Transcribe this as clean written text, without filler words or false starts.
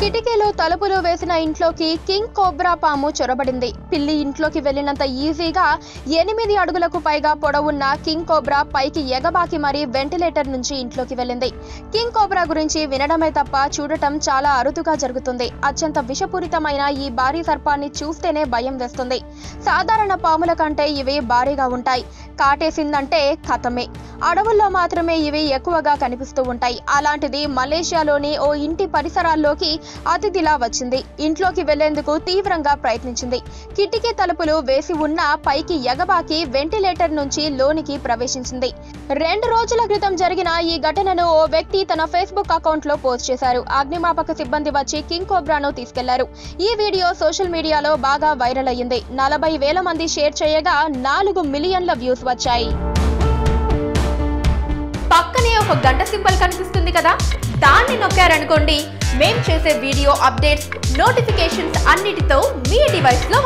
కిటికీలు తలుపులు వేసిన ఇంట్లోకి కింగ్ కోబ్రా పాము చొరబడింది. పిల్లి ఇంట్లోకి వెళ్లినంత ఈజీగా 8 అడుగులకు పైగా పొడవున్న కింగ్ కోబ్రా పైకి ఎగబాకి మరీ వెంటిలేటర్ నుంచి ఇంట్లోకి వెళ్ళింది. కింగ్ కోబ్రా గురించి వినడమే తప్ప చూడటం చాలా అరుదుగా జరుగుతుంది. అత్యంత విషపూరితమైన ఈ భారీ సర్పాన్ని చూస్తేనే భయం వేస్తుంది. సాధారణ పాముల కంటే ఇవి భారీగా ఉంటాయి. కాటేసిందంటే కథమే. అడవుల్లో మాత్రమే ఇవి ఎక్కువగా కనిపిస్తూ ఉంటాయి. అలాంటిది మలేషియాలోని ఓ ఇంటి పరిసరాల్లోకి అతిథిలా వచ్చింది. ఇంట్లోకి వెళ్లేందుకు తీవ్రంగా ప్రయత్నించింది. కిటికీ తలుపులు వేసి ఉన్న పైకి ఎగబాకి వెంటిలేటర్ నుంచి లోనికి ప్రవేశించింది. 2 రోజుల క్రితం జరిగిన ఈ ఘటనను ఓ వ్యక్తి తన ఫేస్బుక్ అకౌంట్ లో పోస్ట్ చేశారు. అగ్నిమాపక సిబ్బంది వచ్చి కింగ్ కోబ్రాను తీసుకెళ్లారు. ఈ వీడియో సోషల్ మీడియాలో బాగా వైరల్ అయ్యింది. 40,000 మంది షేర్ చేయగా 4 మిలియన్ల వ్యూస్ వచ్చాయి. పక్కనే ఒక గంట సింబల్ కనిపిస్తుంది కదా, దాన్ని నొక్కారనుకోండి, మేం చేసే వీడియో అప్డేట్స్, నోటిఫికేషన్స్ అన్నిటితో మీ డివైస్ లో